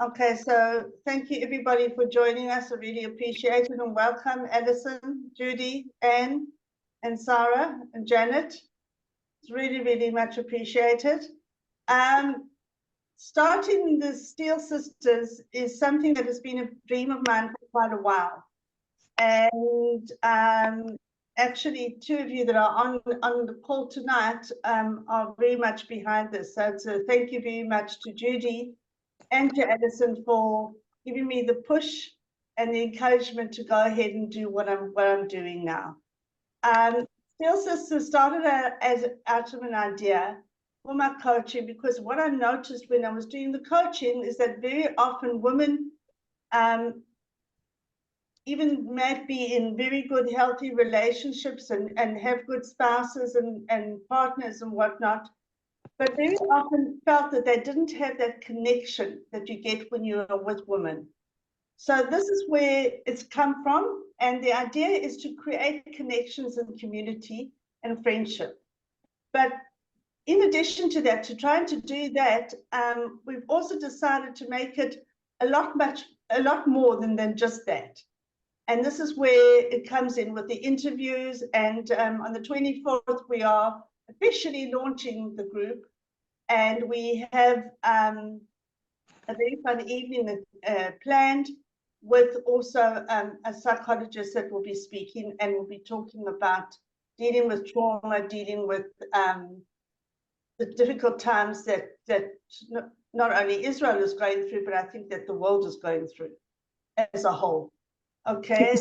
Okay, so thank you everybody for joining us. I really appreciate it, and welcome Alison, Judy, Anne, and Sarah, and Janet. It's really, really much appreciated. Starting the Steel Sisters is something that has been a dream of mine for quite a while. And actually, two of you that are on the call tonight are very much behind this. So thank you very much to Judy and to Alison for giving me the push and the encouragement to go ahead and do what I'm doing now. Steel Sisters started out of an idea for my coaching, because what I noticed when I was doing the coaching is that very often women, even might be in very good, healthy relationships and have good spouses and partners and whatnot, but very often felt that they didn't have that connection that you get when you are with women. So this is where it's come from. And the idea is to create connections and community and friendship. But in addition to that, to trying to do that, we've also decided to make it a lot more than just that. And this is where it comes in with the interviews. And on the 24th, we are officially launching the group. And we have a very fun evening planned with also a psychologist that will be speaking and will be talking about dealing with trauma, dealing with the difficult times that not only Israel is going through, but I think that the world is going through as a whole. Okay,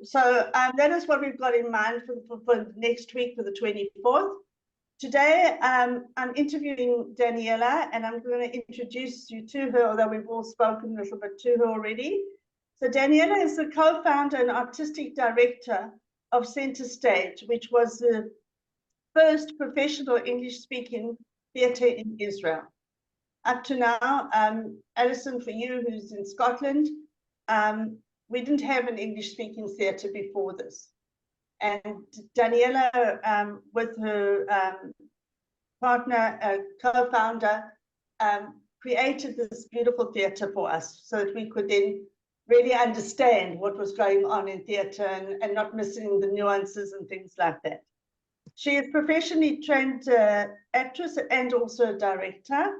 so that is what we've got in mind for next week, for the 24th. Today, I'm interviewing Daniella, and I'm going to introduce you to her, although we've all spoken a little bit to her already. So Daniella is the co-founder and artistic director of Center Stage, which was the first professional English-speaking theatre in Israel. Up to now, Alison, for you who's in Scotland, we didn't have an English-speaking theatre before this. And Daniella, with her partner, co-founder, created this beautiful theatre for us so that we could then really understand what was going on in theatre and not missing the nuances and things like that. She is professionally trained actress and also a director.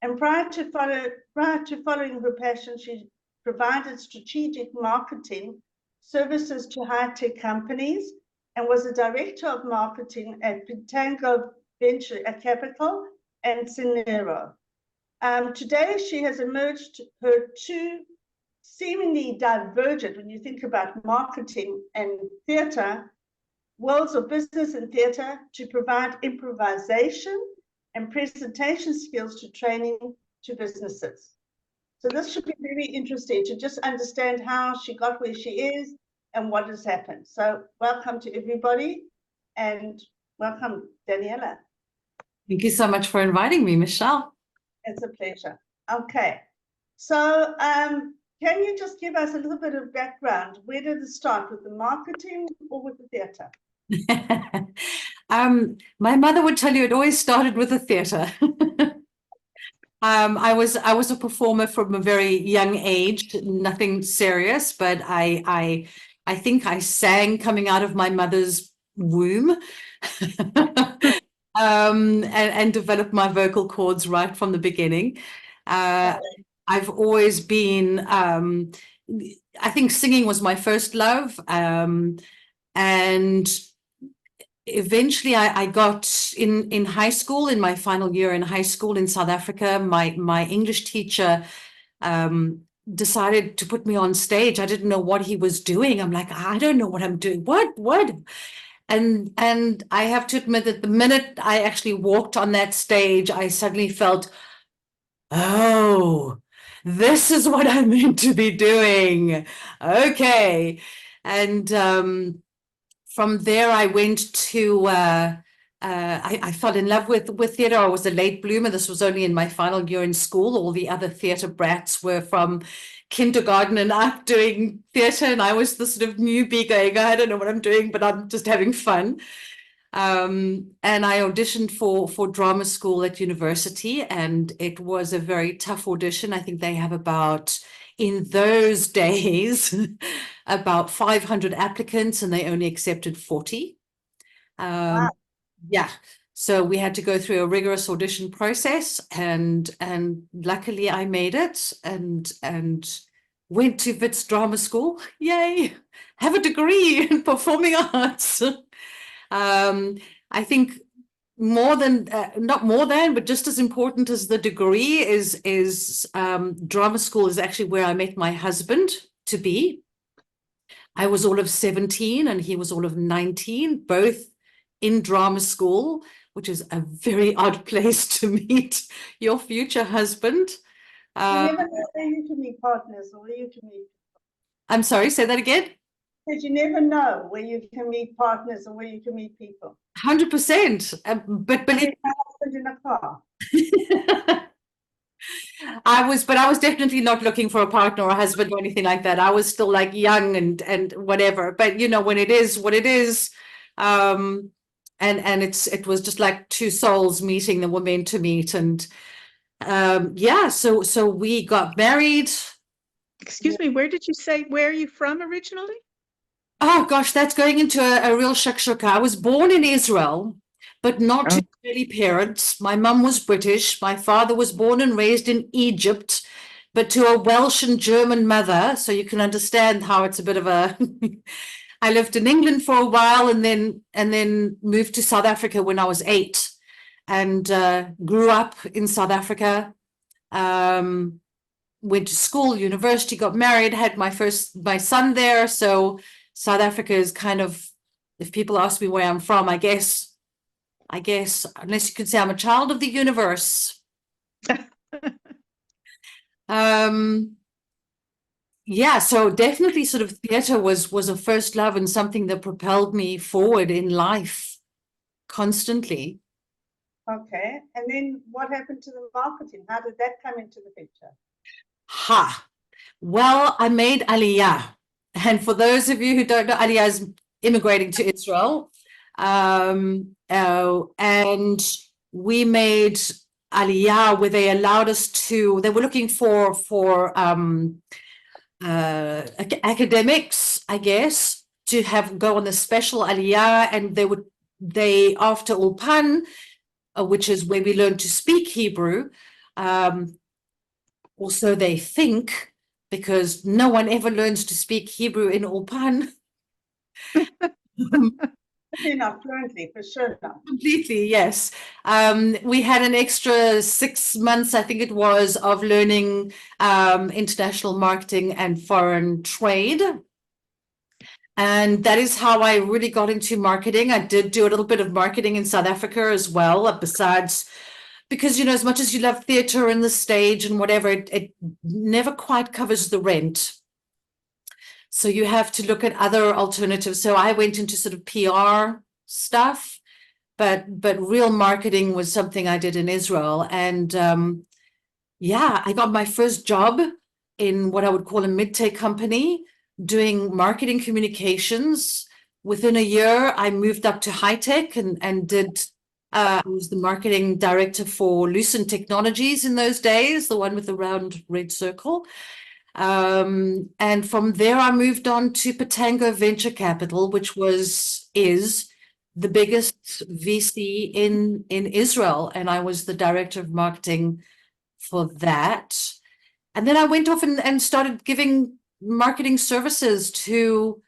And prior to following her passion, she provided strategic marketing services to high-tech companies and was a director of marketing at Tango Venture Capital and Cinero. Today, she has emerged her two seemingly divergent, when you think about marketing and theatre, worlds of business and theatre, to provide improvisation and presentation skills to training to businesses. So this should be very interesting to just understand how she got where she is and what has happened. So welcome to everybody, and welcome, Daniella. Thank you so much for inviting me, Michelle. It's a pleasure. Okay, so can you just give us a little bit of background? Where did it start, with the marketing or with the theatre? My mother would tell you it always started with the theatre. I was a performer from a very young age, nothing serious, but I think I sang coming out of my mother's womb. And developed my vocal cords right from the beginning. I've always been, I think singing was my first love. And eventually I got in high school, in my final year in high school in South Africa, my English teacher decided to put me on stage. I didn't know what he was doing. I'm like, I don't know what I'm doing. What? And I have to admit that the minute I actually walked on that stage, I suddenly felt, oh, this is what I'm meant to be doing. Okay. And from there, I went to, I fell in love with theatre. I was a late bloomer. This was only in my final year in school. All the other theatre brats were from kindergarten and up doing theatre, and I was the sort of newbie going, I don't know what I'm doing, but I'm just having fun. And I auditioned for drama school at university, and it was a very tough audition. I think they have about, in those days, about 500 applicants, and they only accepted 40. Wow. Yeah, so we had to go through a rigorous audition process, and luckily I made it, and went to Wits Drama School. Yay! Have a degree in performing arts. I think more than not more than, but just as important as the degree is drama school is actually where I met my husband to be. I was all of 17 and he was all of 19, both in drama school, which is a very odd place to meet your future husband. You never know where you can meet partners or where you can meet. I'm sorry, say that again. Because you never know where you can meet partners or where you can meet people. 100%. But believe my husband in a car. I was definitely not looking for a partner or a husband or anything like that. I was still like young and whatever. But you know, when it is what it is, and it was just like two souls meeting that were meant to meet, and yeah, so we got married. Excuse me, where did you say, where are you from originally? Oh gosh, that's going into a real shakshuka. I was born in Israel, but not to Israeli parents. My mum was British. My father was born and raised in Egypt, but to a Welsh and German mother. So you can understand how it's a bit of a. I lived in England for a while, and then moved to South Africa when I was 8, and grew up in South Africa. Went to school, university, got married, had my son there. So South Africa is kind of, if people ask me where I'm from, I guess, unless you could say I'm a child of the universe. Yeah, so definitely sort of theater was a first love and something that propelled me forward in life constantly. Okay. And then what happened to the marketing? How did that come into the picture? Well, I made Aliyah. And for those of you who don't know, Aliyah is immigrating to Israel. And we made Aliyah where they allowed us to, they were looking for academics, I guess, to go on the special Aliyah, and they after Ulpan, which is where we learn to speak Hebrew, also they think, because no one ever learns to speak Hebrew in Ulpan. Not fluently, for sure not. Completely, yes. We had an extra 6 months, I think it was, of learning international marketing and foreign trade. And that is how I really got into marketing. I did do a little bit of marketing in South Africa as well, besides, because, you know, as much as you love theater and the stage and whatever, it never quite covers the rent. So you have to look at other alternatives. So I went into sort of PR stuff, but real marketing was something I did in Israel. And yeah, I got my first job in what I would call a mid-tech company doing marketing communications. Within a year, I moved up to high tech and did. I was the marketing director for Lucent Technologies in those days, the one with the round red circle. And from there, I moved on to Patango Venture Capital, which is the biggest VC in Israel, and I was the director of marketing for that. And then I went off and started giving marketing services to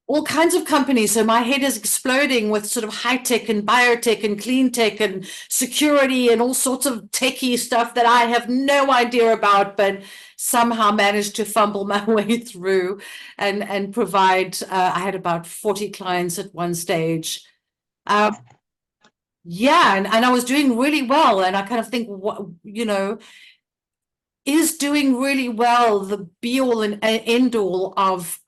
all kinds of companies. So my head is exploding with sort of high tech and biotech and clean tech and security and all sorts of techie stuff that I have no idea about, but somehow managed to fumble my way through and provide. I had about 40 clients at one stage. Yeah, and I was doing really well. And I kind of think, what, you know, is doing really well the be all and end all of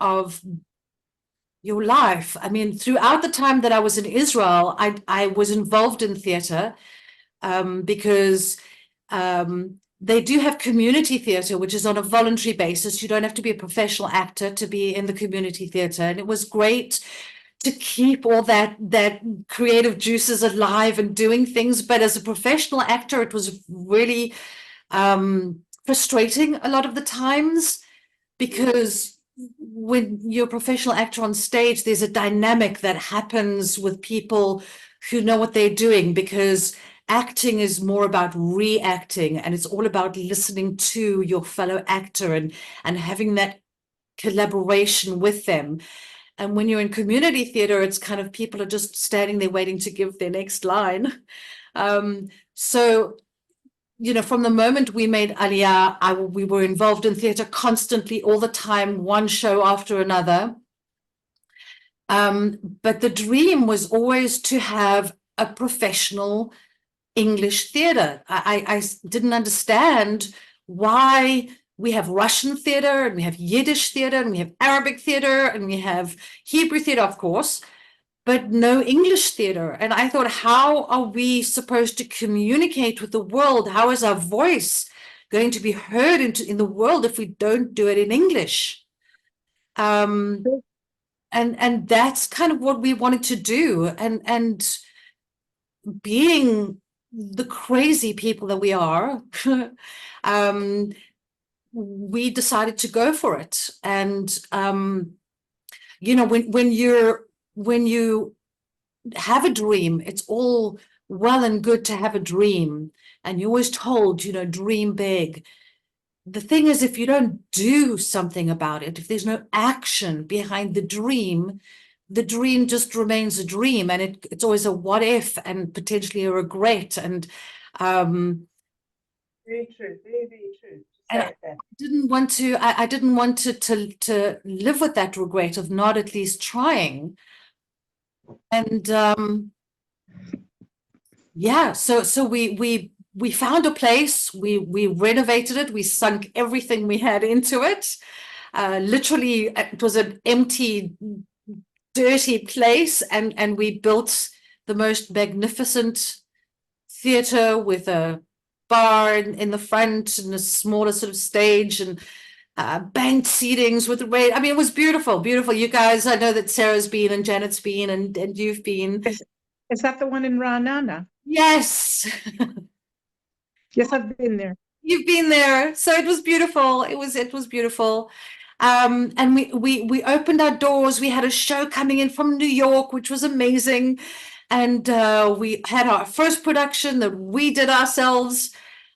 your life. I mean, throughout the time that I was in Israel, I was involved in theater because they do have community theater, which is on a voluntary basis. You don't have to be a professional actor to be in the community theater. And it was great to keep all that creative juices alive and doing things. But as a professional actor, it was really frustrating a lot of the times, because when you're a professional actor on stage, there's a dynamic that happens with people who know what they're doing, because acting is more about reacting, and it's all about listening to your fellow actor and having that collaboration with them. And when you're in community theater, it's kind of people are just standing there waiting to give their next line. So, you know, from the moment we made Aliyah, we were involved in theater constantly, all the time, one show after another. But the dream was always to have a professional English theater. I didn't understand why we have Russian theater, and we have Yiddish theater, and we have Arabic theater, and we have Hebrew theater, of course, but no English theater. And I thought, how are we supposed to communicate with the world? How is our voice going to be heard in the world if we don't do it in English? And that's kind of what we wanted to do. And being the crazy people that we are, we decided to go for it. And you know, when you have a dream, it's all well and good to have a dream, and you're always told, you know, dream big. The thing is, if you don't do something about it, if there's no action behind the dream just remains a dream, and it's always a what if and potentially a regret. And very true, very, very true. And I didn't want to. I didn't want to live with that regret of not at least trying. And yeah, so we found a place. We renovated it. We sunk everything we had into it. Literally, it was an empty, dirty place, and we built the most magnificent theater with a bar in the front and a smaller sort of stage, and banked seatings with the rain. I mean, it was beautiful, beautiful. You guys, I know that Sarah's been and Janet's been and you've been. Is that the one in Ra'anana? Yes. Yes, I've been there. You've been there. So it was beautiful. It was beautiful. And we opened our doors. We had a show coming in from New York, which was amazing. And we had our first production that we did ourselves,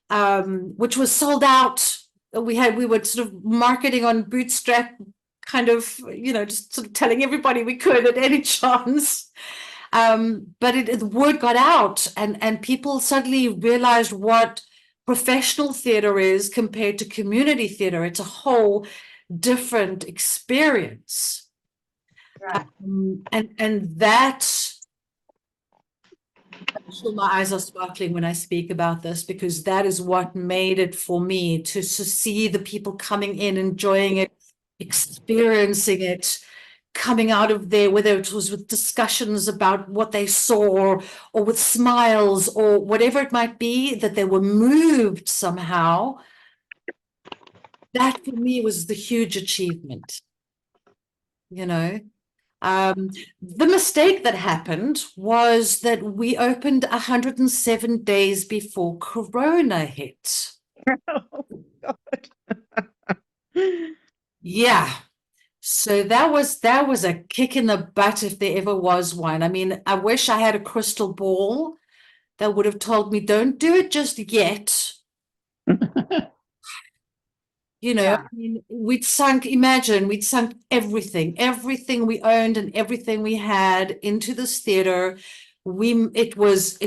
which was sold out. We were sort of marketing on bootstrap, kind of, you know, just sort of telling everybody we could at any chance. But the word got out, and people suddenly realized what professional theater is compared to community theater. It's a whole different experience. Right. And that, I'm sure my eyes are sparkling when I speak about this, because that is what made it for me, to see the people coming in, enjoying it, experiencing it, coming out of there, whether it was with discussions about what they saw or with smiles or whatever it might be, that they were moved somehow. That for me was the huge achievement, you know. The mistake that happened was that we opened 107 days before Corona hit. Oh, God. Yeah. So that was a kick in the butt, if there ever was one. I mean, I wish I had a crystal ball that would have told me, don't do it just yet. You know, Yeah. I mean, we'd sunk everything we owned and everything we had into this theater. It was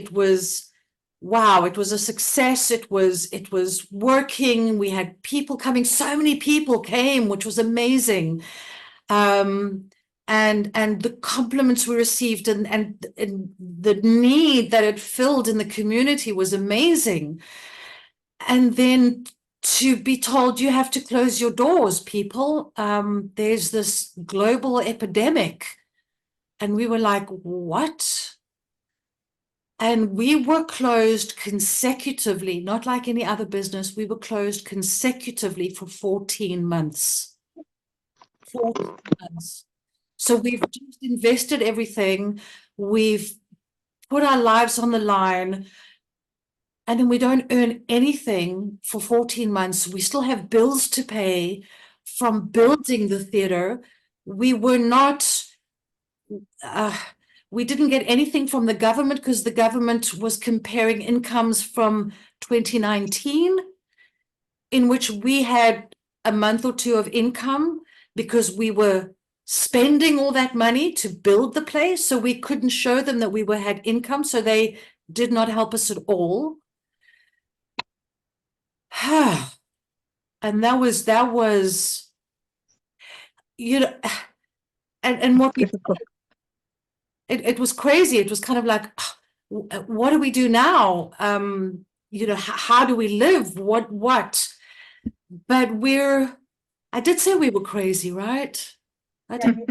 wow, it was a success. It was working. We had people coming. So many people came, which was amazing. And the compliments we received and the need that it filled in the community was amazing. And then to be told, you have to close your doors, people. There's this global epidemic. And we were like, what? And we were closed consecutively, not like any other business. We were closed consecutively for 14 months. 14 months. So we've just invested everything. We've put our lives on the line, and then we don't earn anything for 14 months. We still have bills to pay from building the theater. We were not, we didn't get anything from the government because the government was comparing incomes from 2019, in which we had a month or two of income because we were spending all that money to build the place. So we couldn't show them that we had income. So they did not help us at all. And that was, you know, and what we, Difficult. it was crazy. It was kind of like, what do we do now? You know, how do we live? What? But I did say we were crazy, right? I Yeah, did. you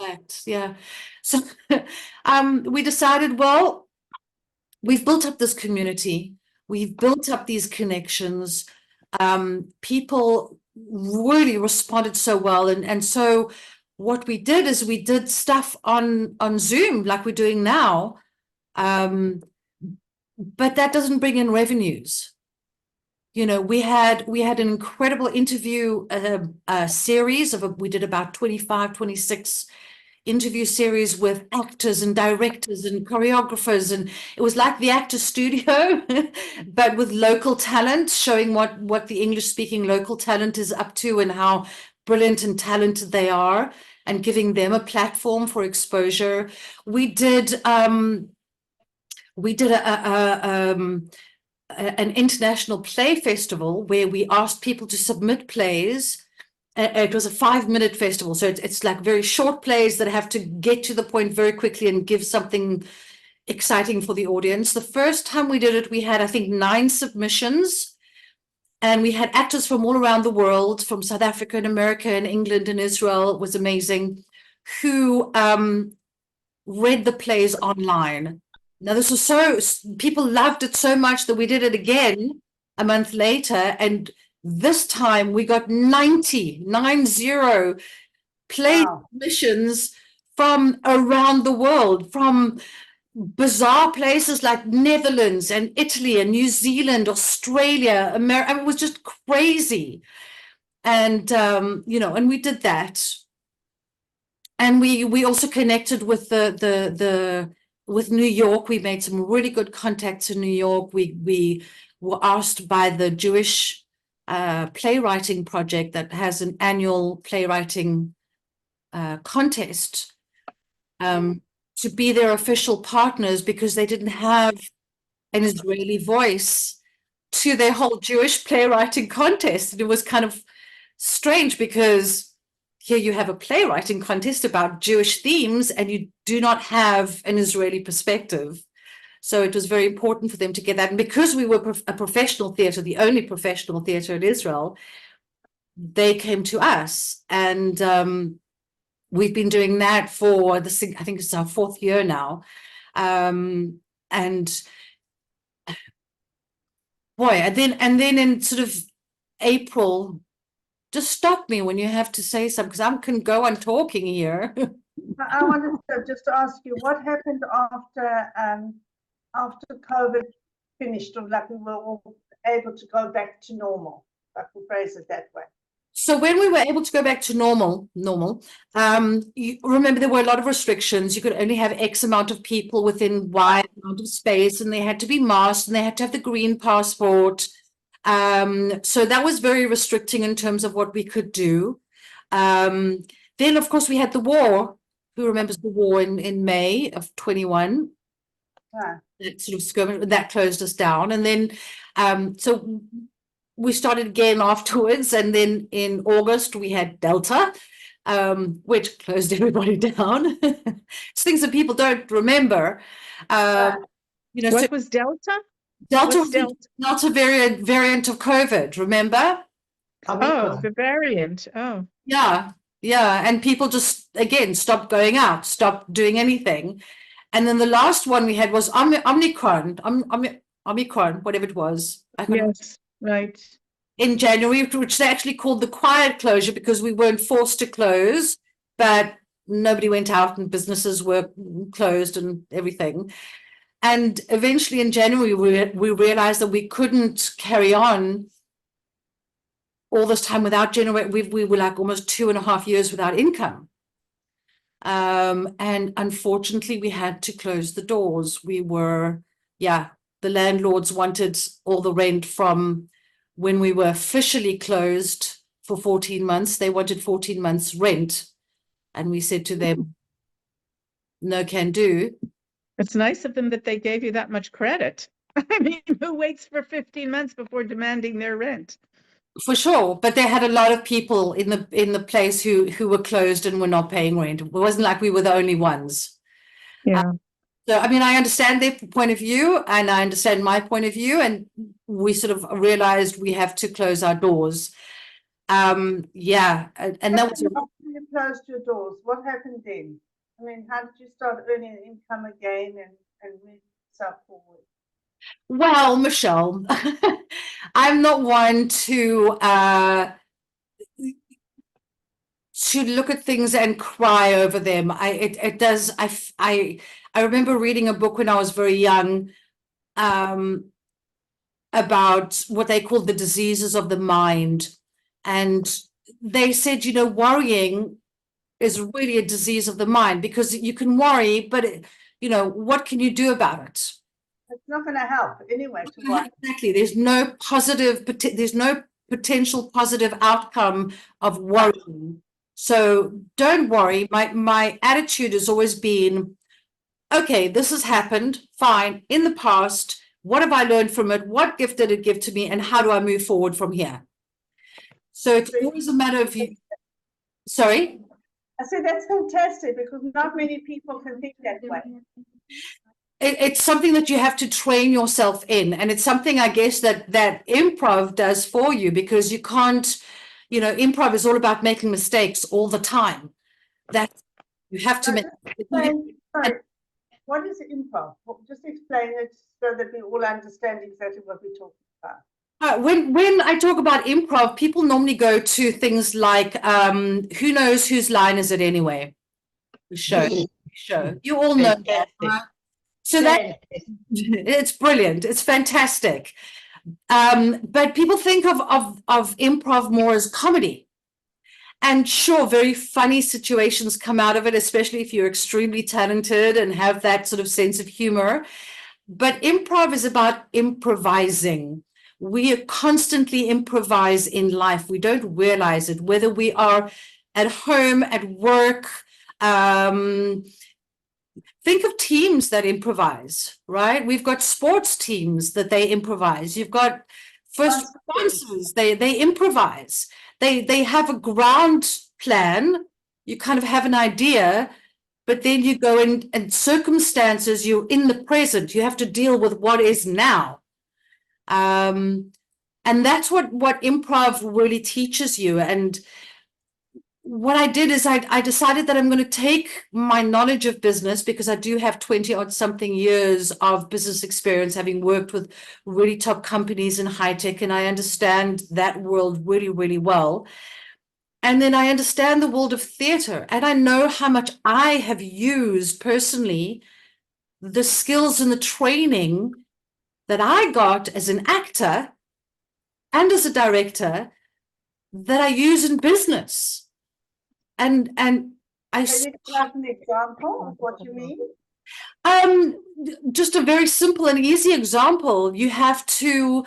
did. Yeah. So we decided, well, we've built up this community. We've built up these connections. People really responded so well. And so what we did is we did stuff on Zoom like we're doing now. But that doesn't bring in revenues. You know, we had an incredible interview series we did about 25, 26 interview series with actors and directors and choreographers, and it was like the actor studio but with local talent, showing what the English speaking local talent is up to and how brilliant and talented they are, and giving them a platform for exposure. We did an international play festival where we asked people to submit plays. It was a 5-minute festival, so it's like very short plays that have to get to the point very quickly and give something exciting for the audience. The first time we did it, we had, I think, 9 submissions, and we had actors from all around the world, from South Africa and America and England and Israel. It was amazing, who read the plays online. Now, this was people loved it so much that we did it again a month later, and this time we got 90 play submissions from around the world, from bizarre places like Netherlands and Italy and New Zealand, Australia, America. I mean, it was just crazy. And, you know, and we did that. And we also connected with with New York. We made some really good contacts in New York. We were asked by the Jewish playwriting project that has an annual playwriting contest to be their official partners, because they didn't have an Israeli voice to their whole Jewish playwriting contest. And it was kind of strange, because here you have a playwriting contest about Jewish themes and you do not have an Israeli perspective. So it was very important for them to get that. And because we were a professional theater, the only professional theater in Israel, they came to us. And we've been doing that for I think it's our 4th year now. And boy, and then in sort of April, just stop me when you have to say something, because I can go on talking here. I wanted to just ask you, what happened after COVID finished, or like we were all able to go back to normal, if I can phrase it that way? So when we were able to go back to normal, you remember there were a lot of restrictions. You could only have X amount of people within Y amount of space, and they had to be masked, and they had to have the green passport. So that was very restricting in terms of what we could do. Then, of course, we had the war. Who remembers the war in May of 21? Yeah. That sort of skirmish, that closed us down. And then, so we started again afterwards. And then in August, we had Delta, which closed everybody down. It's things that people don't remember. You know, What was Delta? Delta What's was the Delta variant of COVID, remember? Oh, the variant. Oh, Yeah. And people just, again, stopped going out, stopped doing anything. And then the last one we had was Omicron, whatever it was. yes, right. In January, which they actually called the quiet closure, because we weren't forced to close, but nobody went out and businesses were closed and everything. And eventually in January, we realized that we couldn't carry on all this time without we were like almost 2.5 years without income. And unfortunately, we had to close the doors. The landlords wanted all the rent from when we were officially closed for 14 months. They wanted 14 months rent. And we said to them, no can do. It's nice of them that they gave you that much credit. I mean, who waits for 15 months before demanding their rent? For sure, but they had a lot of people in the place who were closed and were not paying rent. It wasn't like we were the only ones. Yeah. So, I mean, I understand their point of view and I understand my point of view, and we sort of realized we have to close our doors. And that was after you closed your doors. What happened then? I mean, how did you start earning income again and move yourself forward? well, Michelle, I'm not one to look at things and cry over them. I remember reading a book when I was very young about what they called the diseases of the mind. And they said, worrying is really a disease of the mind, because you can worry, but what can you do about it? It's not going to help anyway. To worry. Exactly. There's no potential positive outcome of worrying. So don't worry. My attitude has always been, okay, this has happened, fine, in the past. What have I learned from it? What gift did it give to me? And how do I move forward from here? So it's always a matter of you. Sorry? I said, that's fantastic, because not many people can think that way. It's something that you have to train yourself in. And it's something, I guess, that improv does for you, because you can't, improv is all about making mistakes all the time. That you have to make. Sorry. What is improv? Just explain it so that we all understand exactly what we're talking about. When I talk about improv, people normally go to things like, who knows whose line is it anyway? The show. You all know that. So that it's brilliant. It's fantastic. But people think of improv more as comedy. And sure, very funny situations come out of it, especially if you're extremely talented and have that sort of sense of humor. But improv is about improvising. We constantly improvise in life. We don't realize it, whether we are at home, at work. Think of teams that improvise, right? We've got sports teams that they improvise. You've got first sponsors, they improvise. They have a ground plan. You kind of have an idea, but then you go in and circumstances, you're in the present. You have to deal with what is now. And that's what improv really teaches you. And what I did is I decided that I'm going to take my knowledge of business, because I do have 20 odd something years of business experience, having worked with really top companies in high tech, and I understand that world really, really well. And then I understand the world of theater, and I know how much I have used personally the skills and the training that I got as an actor and as a director that I use in business. And I Can you give us an example of what you mean? Just a very simple and easy example. You have to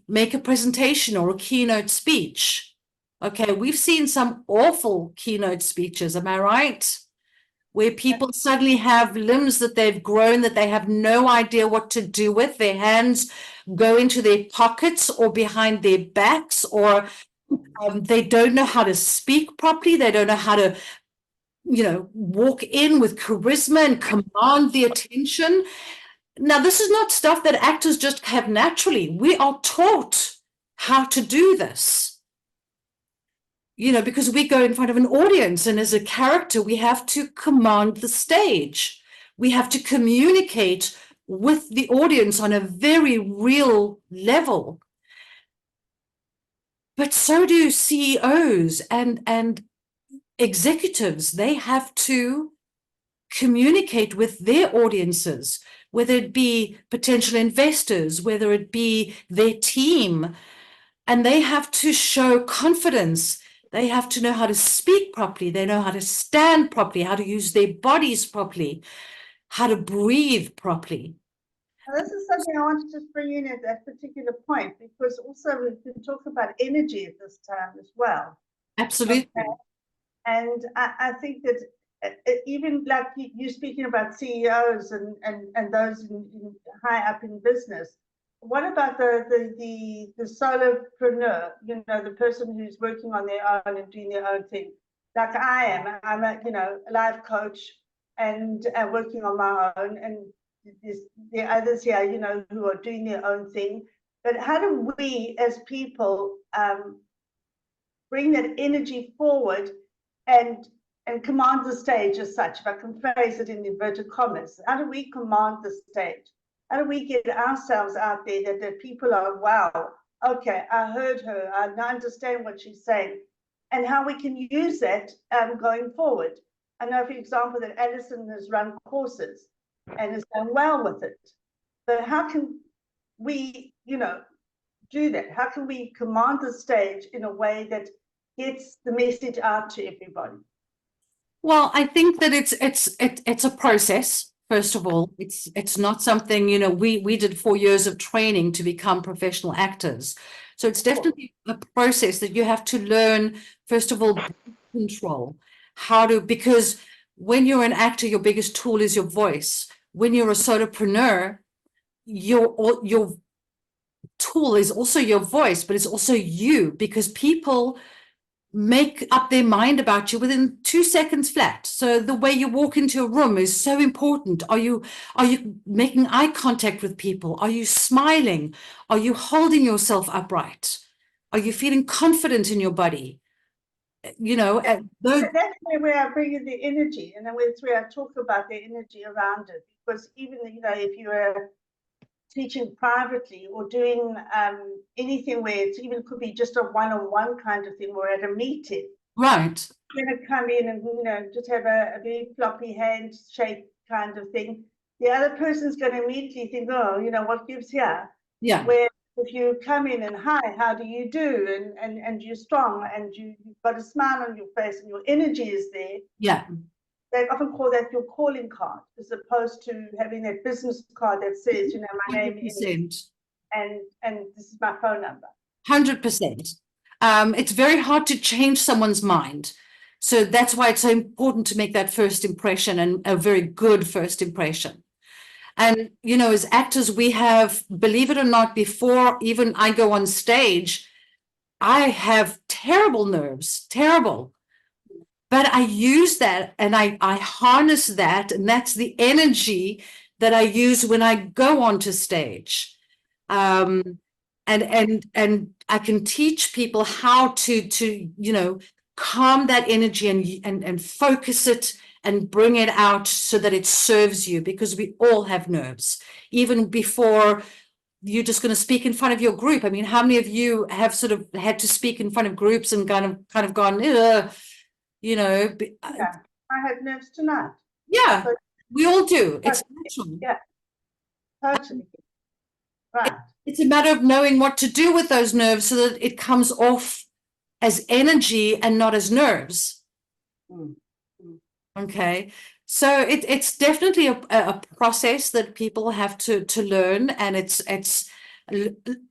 make a presentation or a keynote speech. Okay, we've seen some awful keynote speeches, am I right? Where people suddenly have limbs that they've grown that they have no idea what to do with. Their hands go into their pockets or behind their backs, or they don't know how to speak properly. They don't know how to, walk in with charisma and command the attention. Now, this is not stuff that actors just have naturally. We are taught how to do this. Because we go in front of an audience, and as a character, we have to command the stage. We have to communicate with the audience on a very real level. But so do CEOs and executives, they have to communicate with their audiences, whether it be potential investors, whether it be their team, and they have to show confidence. They have to know how to speak properly. They know how to stand properly, how to use their bodies properly, how to breathe properly. Now, this is something I want to just bring in at that particular point, because also we can talk about energy at this time as well. Absolutely. Okay. And I think that even like you speaking about CEOs and those in high up in business, what about the solopreneur, you know, the person who's working on their own and doing their own thing, like I am. I'm a, you know, a life coach and working on my own, and there are others here, you know, who are doing their own thing. But how do we as people bring that energy forward and command the stage as such, if I can phrase it in inverted commas? How do we command the stage? How do we get ourselves out there that people are, wow, okay, I heard her, I understand what she's saying, and how we can use that going forward. I know, for example, that Alison has run courses and has done well with it. But how can we, you know, do that? How can we command the stage in a way that gets the message out to everybody? Well, I think that it's a process. First of all, it's not something, you know, we did 4 years of training to become professional actors. So it's definitely a process that you have to learn, first of all, control how to, because when you're an actor, your biggest tool is your voice. When you're a solopreneur, your tool is also your voice, but it's also you, because people make up their mind about you within 2 seconds flat. So the way you walk into a room is so important. Are you making eye contact with people? Are you smiling? Are you holding yourself upright? Are you feeling confident in your body? You know, that's where I bring in the energy, and then that's where I talk about the energy around it. Because even, you know, if you're teaching privately or doing anything where it's even could be just a one-on-one kind of thing, or at a meeting, right, you're going to come in and, you know, just have a very floppy handshake kind of thing. The other person's going to immediately think, oh, you know, what gives here? yeah, Where if you come in and hi, how do you do? And you're strong and you've got a smile on your face and your energy is there. yeah. They often call that your calling card, as opposed to having that business card that says, you know, my name is 100%. and this is my phone number. 100%. It's very hard to change someone's mind. So that's why it's so important to make that first impression, and a very good first impression. And, you know, as actors, we have, believe it or not, before even I go on stage, I have terrible nerves, terrible. But I use that and I harness that, and that's the energy that I use when I go onto stage. And I can teach people how to you know, calm that energy and focus it and bring it out so that it serves you, because we all have nerves, even before you're just going to speak in front of your group. I mean, how many of you have sort of had to speak in front of groups and kind of gone, you know? Yeah, I had nerves tonight. Yeah, So, we all do. It's natural. yeah, totally. Right. It's a matter of knowing what to do with those nerves so that it comes off as energy and not as nerves. Okay, so it's definitely a process that people have to learn, and it's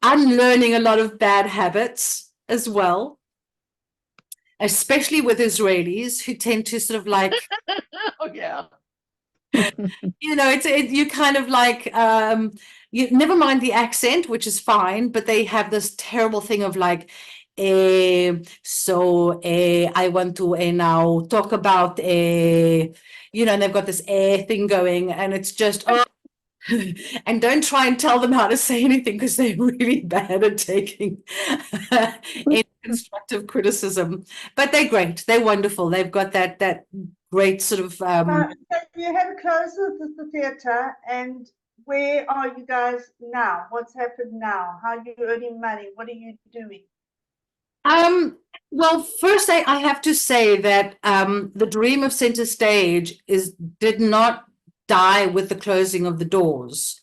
unlearning a lot of bad habits as well, especially with Israelis who tend to sort of like Oh, yeah. you know, you kind of like you never mind the accent, which is fine, but they have this terrible thing of like, I want to now talk about you know, and they've got this thing going, and it's just and don't try and tell them how to say anything, because they're really bad at taking any constructive criticism. But they're great, they're wonderful, they've got that great sort of So you had closed the theatre, and where are you guys now? What's happened now? How are you earning money? What are you doing? Well, first, I have to say that the dream of Center Stage did not die with the closing of the doors.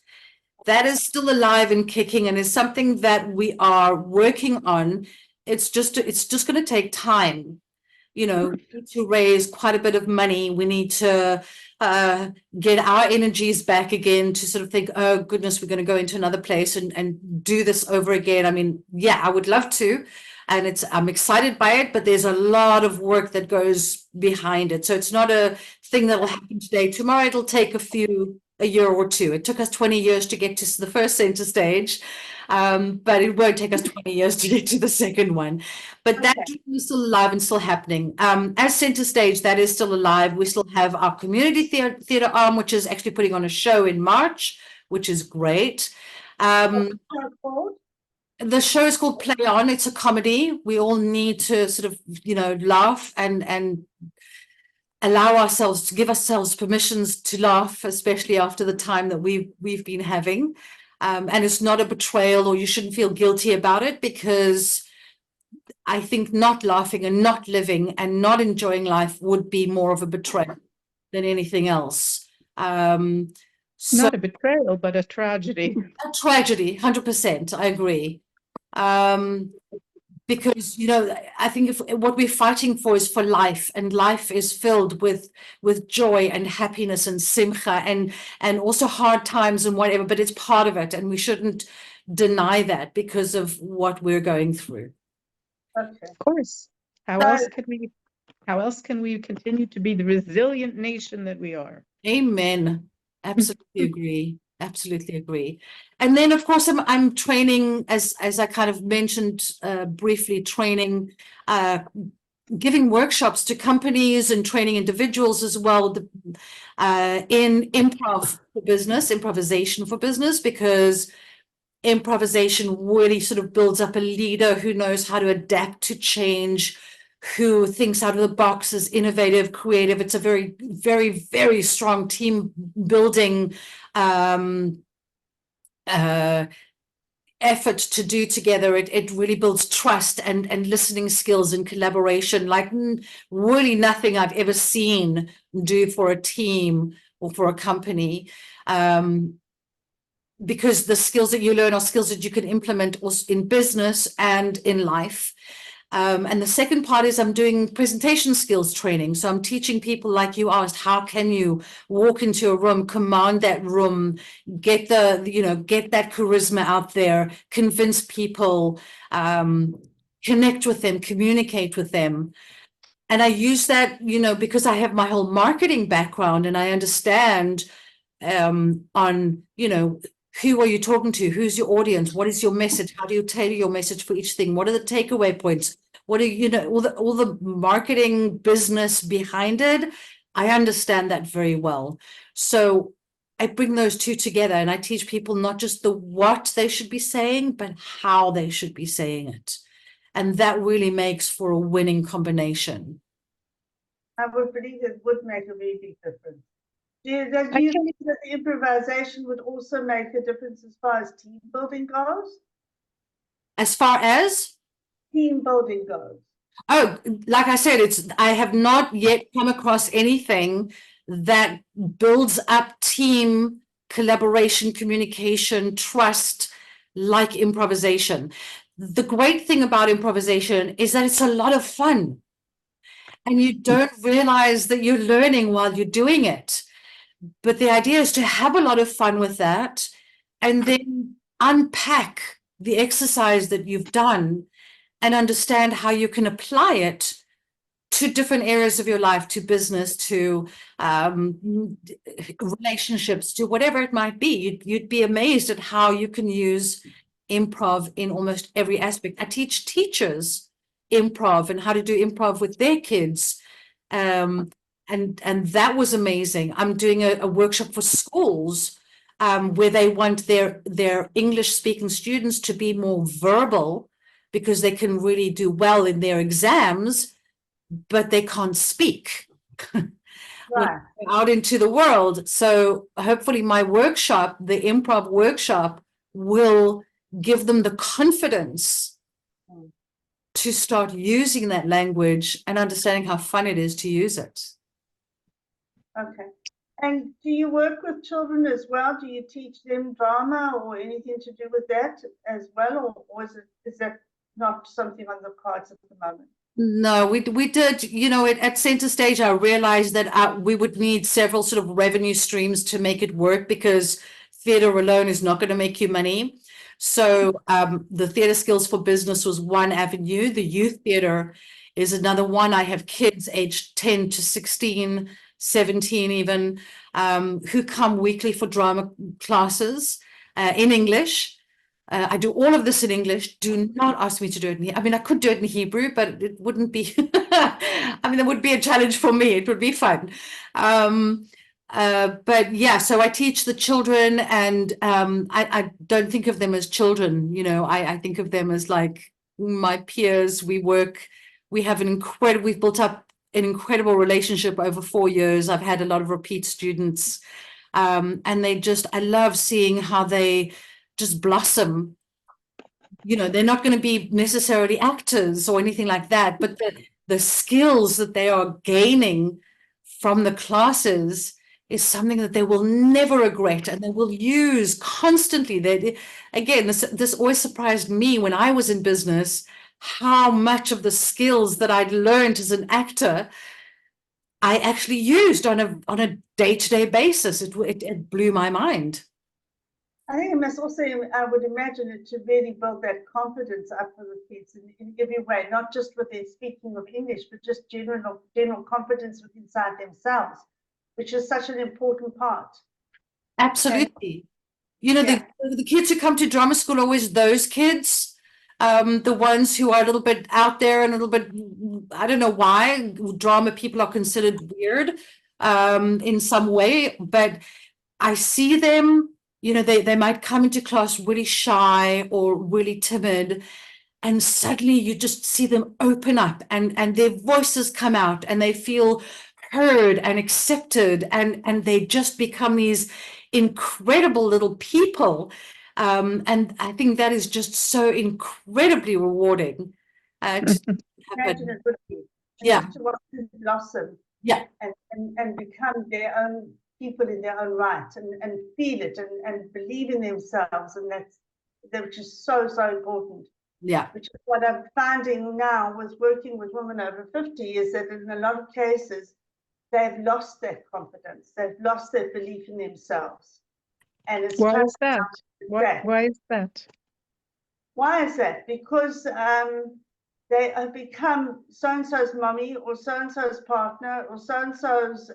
That is still alive and kicking, and is something that we are working on. It's just going to take time. You know, we need to raise quite a bit of money. We need to get our energies back again to sort of think, oh goodness, we're going to go into another place and do this over again. I mean, yeah, I would love to. And I'm excited by it, but there's a lot of work that goes behind it. So it's not a thing that will happen today. Tomorrow it'll take a year or two. It took us 20 years to get to the first Center Stage, but it won't take us 20 years to get to the second one. But that dream is still alive and still happening. As Center Stage, that is still alive. We still have our community theatre arm, which is actually putting on a show in March, which is great. The show is called Play On. It's a comedy. We all need to sort of, laugh and allow ourselves to give ourselves permissions to laugh, especially after the time that we've been having. And it's not a betrayal, or you shouldn't feel guilty about it, because I think not laughing and not living and not enjoying life would be more of a betrayal than anything else. Not a betrayal, but a tragedy. A tragedy, 100%. I agree. Because, I think what we're fighting for is for life, and life is filled with joy and happiness and simcha and also hard times and whatever, but it's part of it, and we shouldn't deny that because of what we're going through. Okay. Of course. How else can we continue to be the resilient nation that we are? Amen. Absolutely agree. Absolutely agree. And then, of course, I'm training, as I kind of mentioned briefly, training, giving workshops to companies and training individuals as well in improvisation for business, because improvisation really sort of builds up a leader who knows how to adapt to change, who thinks out of the box, is innovative, creative. It's a very, very, very strong team building effort to do together. It really builds trust and listening skills and collaboration, like really nothing I've ever seen do for a team or for a company. Because the skills that you learn are skills that you can implement also in business and in life. And the second part is I'm doing presentation skills training. So I'm teaching people, like you asked, how can you walk into a room, command that room, get that charisma out there, convince people, connect with them, communicate with them. And I use that, because I have my whole marketing background, and I understand who are you talking to? Who's your audience? What is your message? How do you tailor your message for each thing? What are the takeaway points? What are, all the marketing business behind it? I understand that very well. So I bring those two together, and I teach people not just the what they should be saying, but how they should be saying it. And that really makes for a winning combination. I would believe it would make a very big difference. Do you think that the improvisation would also make a difference as far as team building goes? As far as? Team building goes. Oh, like I said, I have not yet come across anything that builds up team collaboration, communication, trust, like improvisation. The great thing about improvisation is that it's a lot of fun, and you don't realize that you're learning while you're doing it. But the idea is to have a lot of fun with that, and then unpack the exercise that you've done and understand how you can apply it to different areas of your life, to business, to relationships, to whatever it might be. You'd be amazed at how you can use improv in almost every aspect. I teach teachers improv and how to do improv with their kids. And that was amazing. I'm doing a workshop for schools where they want their English speaking students to be more verbal, because they can really do well in their exams, but they can't speak out into the world. So hopefully my workshop, the improv workshop, will give them the confidence to start using that language and understanding how fun it is to use it. Okay. And do you work with children as well? Do you teach them drama or anything to do with that as well? Or is that not something on the cards at the moment? No, we did, you know, at Center Stage, I realized that we would need several sort of revenue streams to make it work, because theater alone is not going to make you money. So the Theater Skills for Business was one avenue. The youth theater is another one. I have kids aged 10 to 16, 17 even, who come weekly for drama classes in English. I do all of this in English. Do not ask me to do it in, I mean, I could do it in Hebrew, but it wouldn't be, I mean, it would be a challenge for me. It would be fun. But yeah, so I teach the children, and I don't think of them as children. You know, I think of them as like my peers. We have we've built up an incredible relationship over 4 years. I've had a lot of repeat students, and I love seeing how they just blossom. You know, they're not going to be necessarily actors or anything like that, but the skills that they are gaining from the classes is something that they will never regret, and they will use constantly. Again, this always surprised me when I was in business, how much of the skills that I'd learned as an actor I actually used on a day-to-day basis. It blew my mind. I think it must also, I would imagine it to really build that confidence up for the kids in every way, not just with their speaking of English, but just general confidence inside themselves, which is such an important part. Absolutely. You know, Yeah. the kids who come to drama school are always those kids, the ones who are a little bit out there and a little bit, I don't know why drama people are considered weird in some way, but I see them, you know, they might come into class really shy or really timid, and suddenly you just see them open up, and their voices come out, and they feel heard and accepted, and they just become these incredible little people. And I think that is just so incredibly rewarding to Imagine happen. it would be. And Yeah. just to watch them blossom. Yeah. And become their own people in their own right, and feel it and believe in themselves, and which is so important. Yeah. Which is what I'm finding now with working with women over 50, is that in a lot of cases they've lost that confidence, they've lost that belief in themselves, and it's Why is that? Why is that? Why is that? Because they have become so-and-so's mommy, or so-and-so's partner, or so-and-so's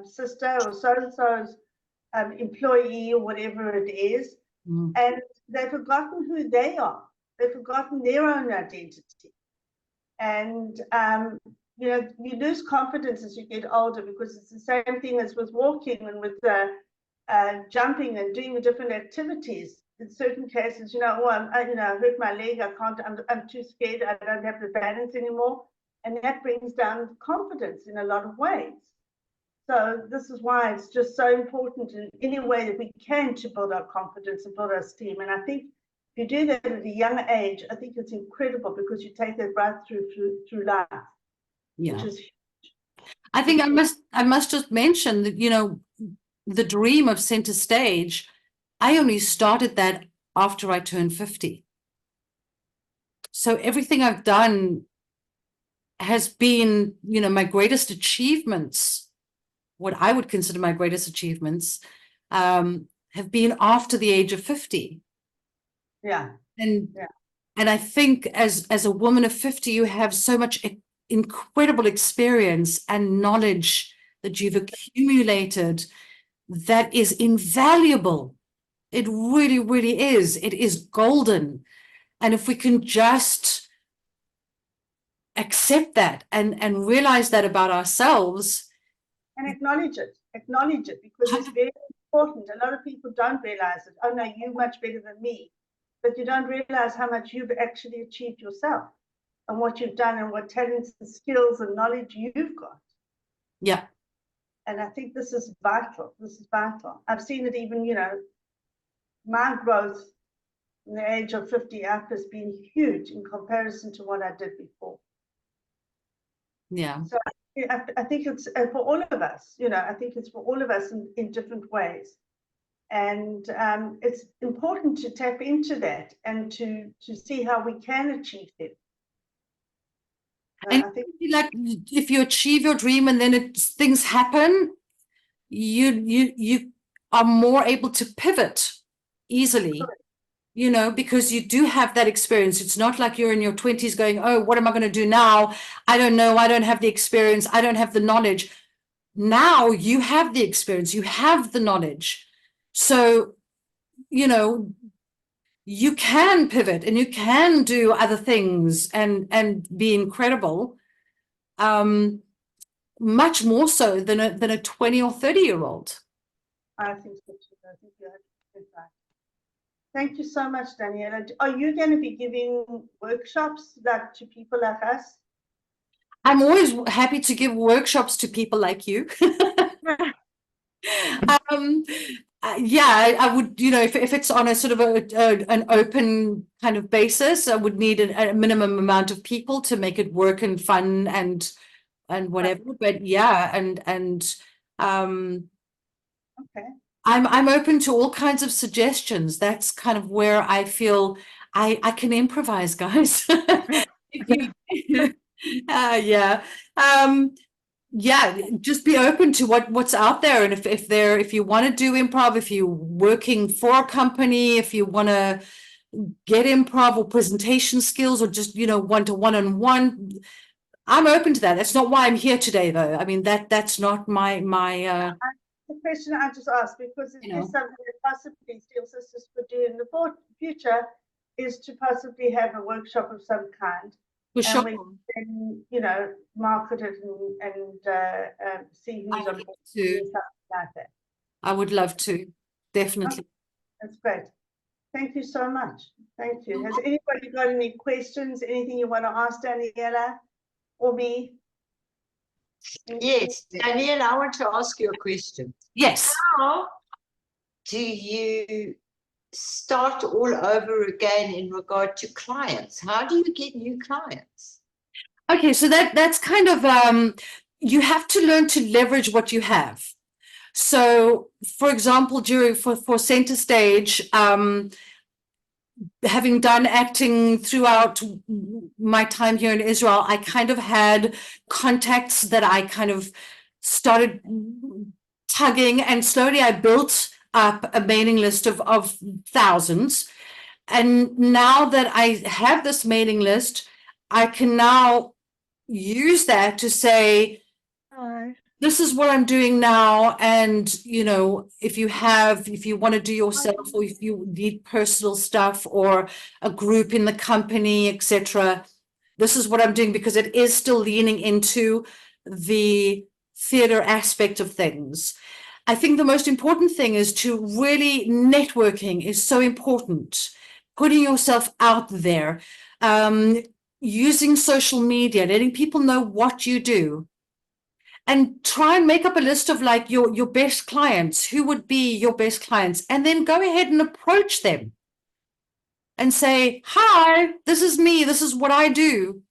sister, or so-and-so's employee, or whatever it is. And they've forgotten who they are. They've forgotten their own identity. And, you know, you lose confidence as you get older, because it's the same thing as with walking and with jumping and doing the different activities. In certain cases, you know, I hurt my leg, I'm too scared, I don't have the balance anymore. And that brings down confidence in a lot of ways. So this is why it's just so important in any way that we can to build our confidence and build our esteem. And I think if you do that at a young age, I think it's incredible, because you take that right through life. Yeah. Which is huge. I think I must just mention that, you know, the dream of Center Stage, I only started that after I turned 50. So everything I've done has been, you know, my greatest achievements, what I would consider my greatest achievements, have been after the age of 50. Yeah. And I think as a woman of 50, you have so much incredible experience and knowledge that you've accumulated that is invaluable. It really, really is. It is golden. And if we can just accept that and realize that about ourselves. And acknowledge it, because it's very important. A lot of people don't realize it. Oh no, you're much better than me. But you don't realize how much you've actually achieved yourself, and what you've done, and what talents and skills and knowledge you've got. Yeah. And I think this is vital. I've seen it even, you know, my growth from the age of 50 up has been huge in comparison to what I did before. Yeah. So I think it's for all of us, I think it's for all of us in different ways. And it's important to tap into that and to see how we can achieve it. And I think like if you achieve your dream and then things happen, you are more able to pivot easily, because you do have that experience. It's not like you're in your 20s going, oh, what am I going to do now? I don't know. I don't have the experience. I don't have the knowledge. Now you have the experience. You have the knowledge. So, you can pivot and you can do other things and be incredible. Much more so than a 20 or 30-year-old. I think so too. I think you have to do that. Thank you so much, Daniella. Are you going to be giving workshops to people like us? I'm always happy to give workshops to people like you. Yeah, I would, if it's on a sort of an open kind of basis, I would need a minimum amount of people to make it work and fun and whatever. But yeah, and okay. I'm open to all kinds of suggestions. That's kind of where I feel I can improvise, guys. Yeah. Yeah, just be open to what's out there. And if you want to do improv, if you're working for a company, if you want to get improv or presentation skills or just, one-to-one-on-one, I'm open to that. That's not why I'm here today, though. I mean, that's not my the question I just asked, because it is something that possibly Steel Sisters could do in the future, is to possibly have a workshop of some kind. For sure. And we can, market it and see who's on board to something like that. I would love to, definitely. Okay. That's great. Thank you so much. Thank you. Has anybody got any questions? Anything you want to ask Daniella or me? Yes, Danielle, I want to ask you a question. Yes. How do you start all over again in regard to clients? How do you get new clients? Okay, so that's kind of you have to learn to leverage what you have. So, for example, for Center Stage, having done acting throughout my time here in Israel, I kind of had contacts that I kind of started tugging, and slowly I built up a mailing list of thousands. And now that I have this mailing list, I can now use that to say, this is what I'm doing now. And, if you want to do yourself, or if you need personal stuff or a group in the company, etc., this is what I'm doing, because it is still leaning into the theater aspect of things. I think the most important thing is to really, networking is so important. Putting yourself out there, using social media, letting people know what you do. And try and make up a list of like your best clients. Who would be your best clients? And then go ahead and approach them and say, hi, this is me. This is what I do.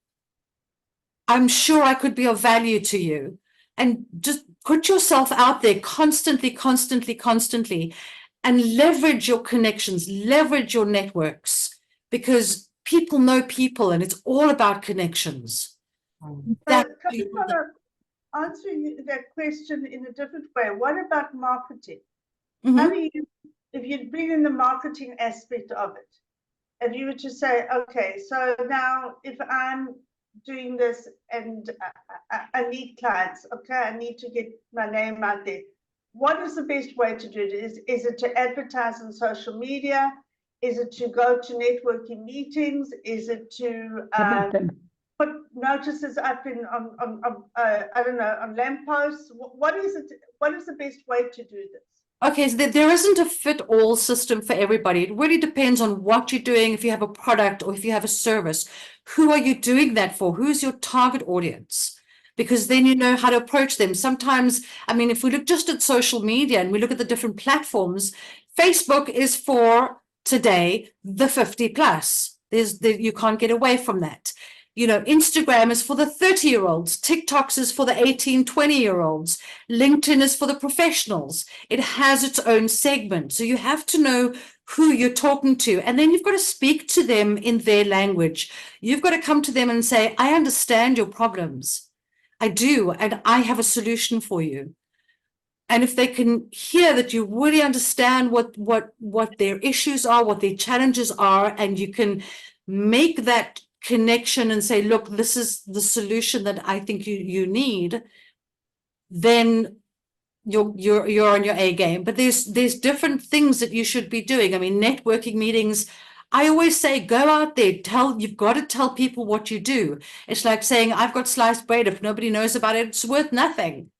I'm sure I could be of value to you. And just put yourself out there constantly, constantly, constantly, and leverage your connections, leverage your networks, because people know people and it's all about connections. Answering that question in a different way, what about marketing? Mm-hmm. How do you, if you bring in the marketing aspect of it, if you were to say, okay, so now if I'm doing this and I need clients, okay, I need to get my name out there. What is the best way to do it? Is it to advertise on social media? Is it to go to networking meetings? Is it to put notices up on I don't know, on lampposts? What is it? What is the best way to do this? Okay, so there isn't a fit-all system for everybody. It really depends on what you're doing. If you have a product or if you have a service, who are you doing that for? Who's your target audience? Because then you know how to approach them. Sometimes, I mean, if we look just at social media and we look at the different platforms, Facebook is for today the 50 plus. You can't get away from that. You know, Instagram is for the 30-year-olds, TikToks is for the 18, 20-year-olds, LinkedIn is for the professionals. It has its own segment. So you have to know who you're talking to, and then you've got to speak to them in their language. You've got to come to them and say, I understand your problems. I do, and I have a solution for you. And if they can hear that you really understand what their issues are, what their challenges are, and you can make that connection and say, look, this is the solution that I think you need, then you're on your A game. But there's different things that you should be doing. I mean, networking meetings, I always say, go out there, you've got to tell people what you do. It's like saying, I've got sliced bread. If nobody knows about it, it's worth nothing.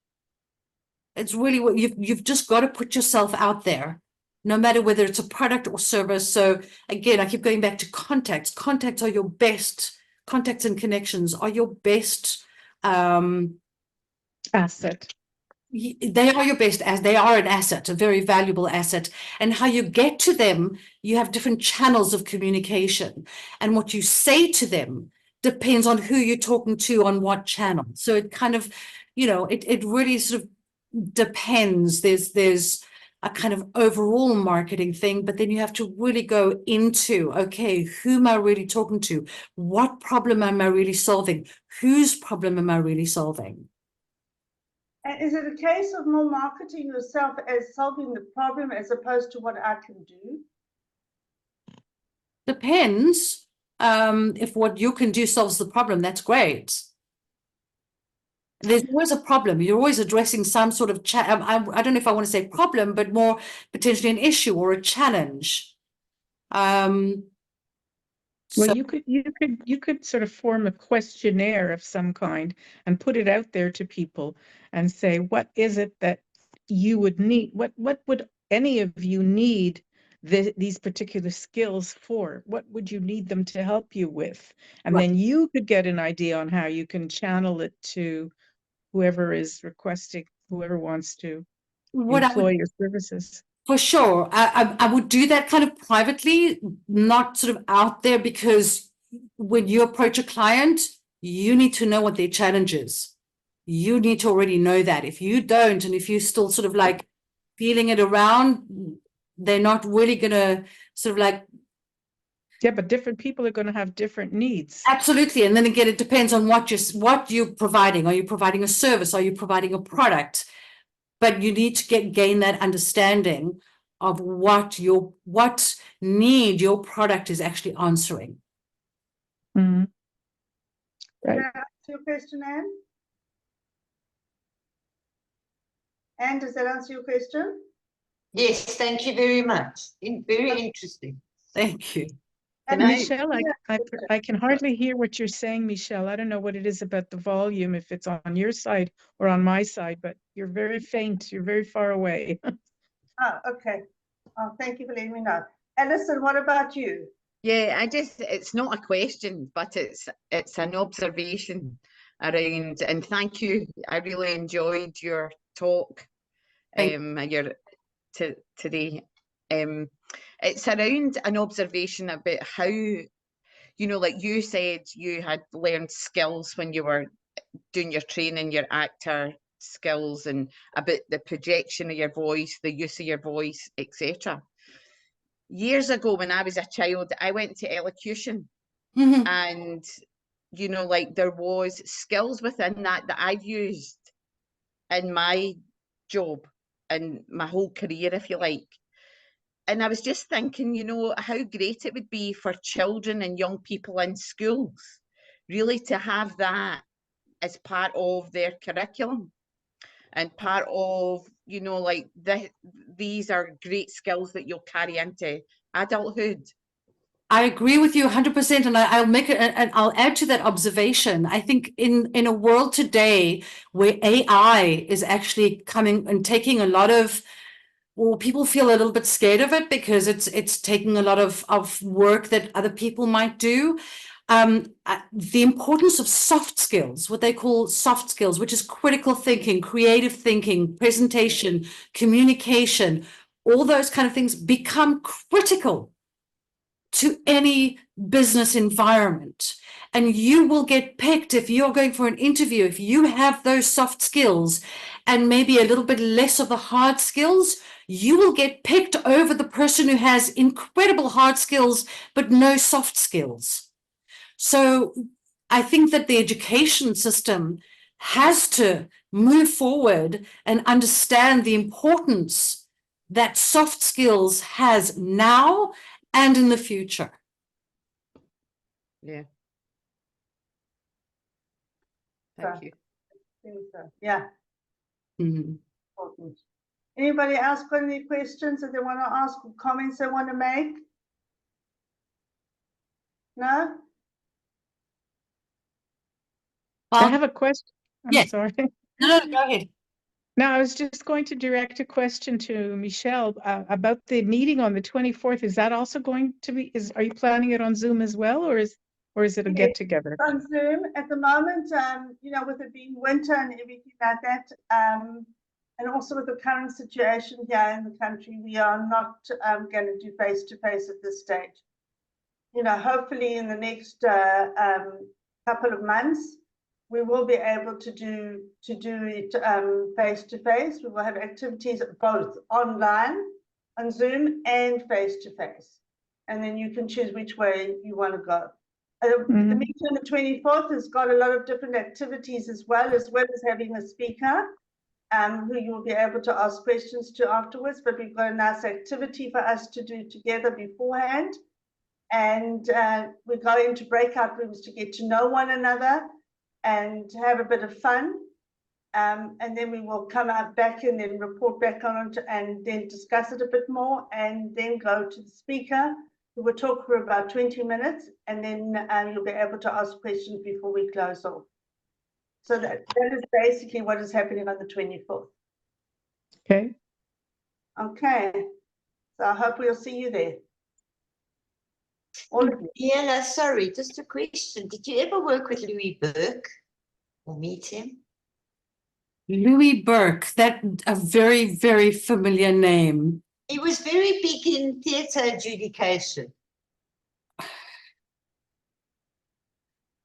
It's really what you've just got to put yourself out there, no matter whether it's a product or service. So again, I keep going back to contacts. Contacts are your best, contacts and connections are your best Asset. they are your best, as they are an asset, a very valuable asset. And how you get to them, you have different channels of communication. And what you say to them depends on who you're talking to on what channel. So it kind of, you know, it really sort of depends. There's a kind of overall marketing thing, but then you have to really go into, okay, who am I really talking to? What problem am I really solving? Whose problem am I really solving? And is it a case of more marketing yourself as solving the problem as opposed to what I can do? Depends. If what you can do solves the problem, that's great. There's always a problem. You're always addressing some sort of I don't know if I want to say problem, but more potentially an issue or a challenge. Well, So you could sort of form a questionnaire of some kind and put it out there to people and say, what is it that you would need? What would any of you need these particular skills for? What would you need them to help you with? And Right. then you could get an idea on how you can channel it to whoever is requesting, whoever wants to employ your services. For sure. I would do that kind of privately, not sort of out there, because when you approach a client, you need to know what their challenge is. You need to already know that. If you don't, and if you're still sort of like feeling it around, they're not really going to sort of like. Yeah, but different people are going to have different needs. Absolutely. And then again, it depends on what you're providing. Are you providing a service? Are you providing a product? But you need to gain that understanding of what need your product is actually answering. Mm-hmm. Right. Can I answer your question, Anne? Anne, does that answer your question? Yes, thank you very much. Very interesting. Thank you. Can And I- Michelle, I can hardly hear what you're saying, Michelle. I don't know what it is about the volume, if it's on your side or on my side, but you're very faint. You're very far away. Oh, okay. Oh, thank you for letting me know. Alison, what about you? Yeah, it's not a question, but it's an observation around, and thank you. I really enjoyed your talk today. It's around an observation about how, you know, like you said, you had learned skills when you were doing your training, your actor skills, and about the projection of your voice, the use of your voice, etc. Years ago, when I was a child, I went to elocution, and you know, like there was skills within that I've used in my job and my whole career, if you like. And I was just thinking, you know, how great it would be for children and young people in schools really to have that as part of their curriculum and part of, you know, like these are great skills that you'll carry into adulthood. I agree with you 100%, and I'll make it, and I'll add to that observation. I think in a world today where AI is actually coming and taking a lot of, well, people feel a little bit scared of it because it's taking a lot of work that other people might do. The importance of soft skills, what they call soft skills, which is critical thinking, creative thinking, presentation, communication, all those kind of things become critical to any business environment. And you will get picked if you're going for an interview. If you have those soft skills and maybe a little bit less of the hard skills, you will get picked over the person who has incredible hard skills but no soft skills. So I think that the education system has to move forward and understand the importance that soft skills has now and in the future. Yeah. So, Thank you. I think so. Yeah, Mhm. important. Anybody else got any questions that they want to ask or comments they want to make? No? I have a question. I'm yes. sorry. No, go ahead. No, I was just going to direct a question to Michelle about the meeting on the 24th. Is that also going to be, are you planning it on Zoom as well, or is it a Yes. get together? On Zoom at the moment, you know, with it being winter and everything like that, and also with the current situation here in the country, we are not going to do face-to-face at this stage. You know, hopefully in the next couple of months, we will be able to do it face-to-face. We will have activities both online, on Zoom, and face-to-face. And then you can choose which way you want to go. The meeting on the 24th has got a lot of different activities as well as having a speaker who you'll be able to ask questions to afterwards. But we've got a nice activity for us to do together beforehand. And we go into breakout rooms to get to know one another and have a bit of fun. And then we will come out back and then report back on it and then discuss it a bit more and then go to the speaker who will talk for about 20 minutes and then you'll be able to ask questions before we close off. So that is basically what is happening on the 24th. Okay. Okay. So I hope we'll see you there. All of you. Daniella, sorry, just a question. Did you ever work with Louis Burke or meet him? Louis Burke, that a very, very familiar name. He was very big in theatre adjudication.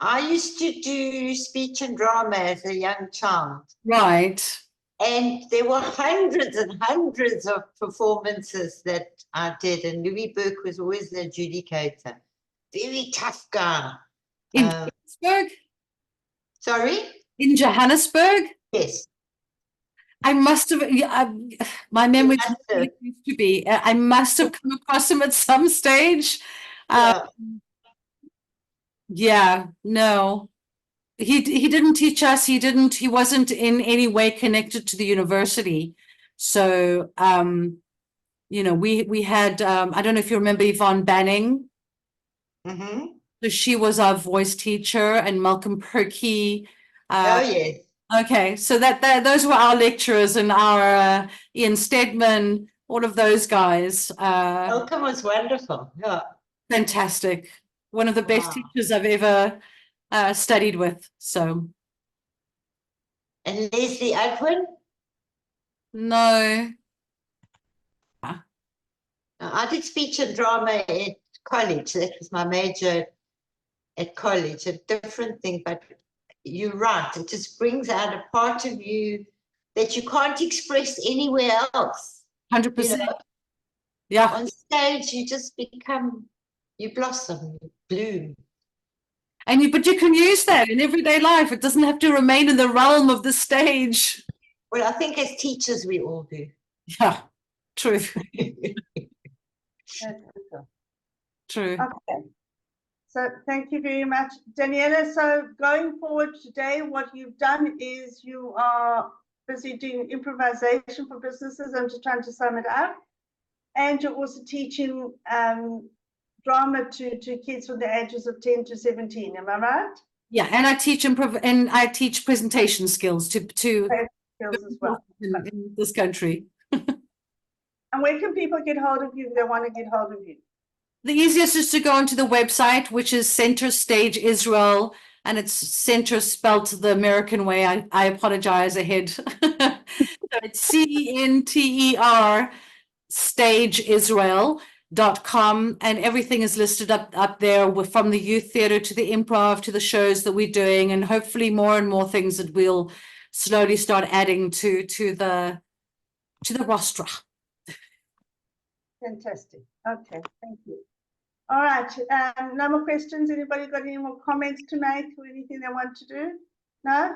I used to do speech and drama as a young child. Right. And there were hundreds and hundreds of performances that I did. And Louis Burke was always the adjudicator. Very tough guy. In Johannesburg? Sorry? In Johannesburg? Yes. I must have, my memory Must have. used to be, I must have come across him at some stage. Yeah. Yeah, no. He didn't teach us, he wasn't in any way connected to the university. So, you know, we had, I don't know if you remember Yvonne Banning. Mm-hmm. So she was our voice teacher, and Malcolm Perkey. Oh, yes. Okay, so those were our lecturers, and our Ian Stedman, all of those guys. Malcolm was wonderful. Yeah. Fantastic. One of the best Wow. teachers I've ever studied with. So And Leslie Udwin? no. I did speech and drama at college. That was my major at college. A different thing, but you're right. It just brings out a part of you that you can't express anywhere else. 100%. You know, Yeah. on stage, you just become, you blossom, you bloom. But you can use that in everyday life. It doesn't have to remain in the realm of the stage. Well, I think as teachers, we all do. Yeah, true. True. Okay. So thank you very much, Daniella. So going forward today, what you've done is you are busy doing improvisation for businesses. I'm just trying to sum it up. And you're also teaching drama to kids from the ages of 10 to 17. Am I right? Yeah, and I teach presentation skills to Skills as well. in this country. And where can people get hold of you if they want to get hold of you? The easiest is to go onto the website, which is Center Stage Israel, and it's center spelled the American way. I apologize ahead. So it's CENTER Stage Israel, .com, and everything is listed up there, from the youth theatre to the improv to the shows that we're doing, and hopefully more and more things that we'll slowly start adding to the roster. Fantastic. Okay, thank you. All right, no more questions. Anybody got any more comments to make or anything they want to do? No?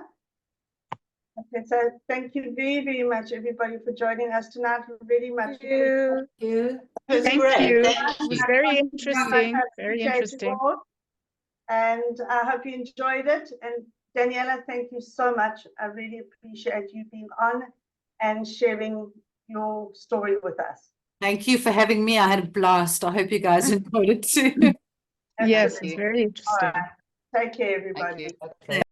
Okay, so thank you very, very much, everybody, for joining us tonight. We really much appreciate You. It was Thank great. you. Thank It was you. very I interesting, very appreciate you interesting. all, and I hope you enjoyed it. And Daniella, thank you so much. I really appreciate you being on and sharing your story with us. Thank you for having me. I had a blast. I hope you guys enjoyed it too. Yes, Absolutely. it's very All interesting. right. Take care, Thank everybody. you. Okay.